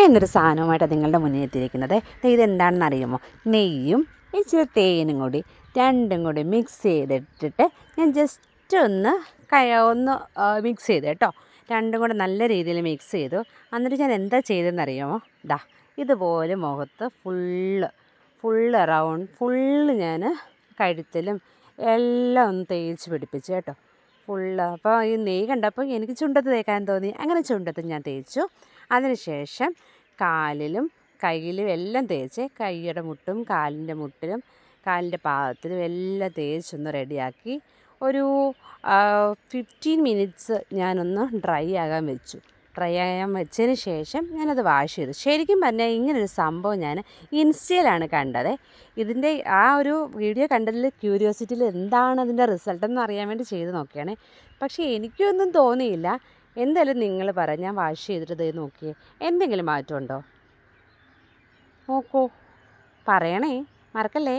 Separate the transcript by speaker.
Speaker 1: എന്നൊരു സാധനവുമായിട്ട് നിങ്ങളുടെ മുന്നിൽ എത്തിയിരിക്കുന്നത്. ഇതെന്താണെന്ന് അറിയുമോ? നെയ്യും ഇച്ചിരി തേനും കൂടി രണ്ടും കൂടി മിക്സ് ചെയ്തിട്ടിട്ട് ഞാൻ ജസ്റ്റ് ഒന്ന് മിക്സ് ചെയ്ത് കേട്ടോ. രണ്ടും കൂടെ നല്ല രീതിയിൽ മിക്സ് ചെയ്തു. എന്നിട്ട് ഞാൻ എന്താ ചെയ്തതെന്നറിയാമോ? ഇതുപോലെ മുഖത്ത് ഫുള്ള് റൗണ്ട് ഞാൻ കഴുത്തിലും എല്ലാം ഒന്ന് തേച്ച് പിടിപ്പിച്ചു കേട്ടോ. അപ്പോൾ ഈ നെയ്യ് കണ്ടപ്പോൾ എനിക്ക് ചുണ്ടത്ത് തേക്കാൻ തോന്നി. അങ്ങനെ ചുണ്ടത്ത് ഞാൻ തേച്ചു. അതിനുശേഷം കാലിലും കയ്യിലും എല്ലാം തേച്ച്, കൈയുടെ മുട്ടും കാലിൻ്റെ മുട്ടിലും കാലിൻ്റെ പാദത്തിലും എല്ലാം തേച്ചൊന്ന് റെഡിയാക്കി ഒരു 15 മിനിറ്റ്സ് ഞാനൊന്ന് ഡ്രൈ ആകാൻ വെച്ചതിന് ശേഷം ഞാനത് വാഷ് ചെയ്തു. ശരിക്കും പറഞ്ഞാൽ ഇങ്ങനൊരു സംഭവം ഞാൻ ഇൻസ്റ്റയിലാണ് കണ്ടത്. ഇതിൻ്റെ ആ ഒരു വീഡിയോ കണ്ടതിൽ ക്യൂരിയോസിറ്റിയിൽ എന്താണ് അതിൻ്റെ റിസൾട്ടെന്ന് അറിയാൻ വേണ്ടി ചെയ്ത് നോക്കിയാണ്. പക്ഷേ എനിക്കൊന്നും തോന്നിയില്ല. എന്തായാലും നിങ്ങൾ പറ, ഞാൻ വാഷ് ചെയ്തിട്ട് ഇത് നോക്കിയേ, എന്തെങ്കിലും മാറ്റമുണ്ടോ? നോക്കൂ, പറയണേ, മറക്കല്ലേ.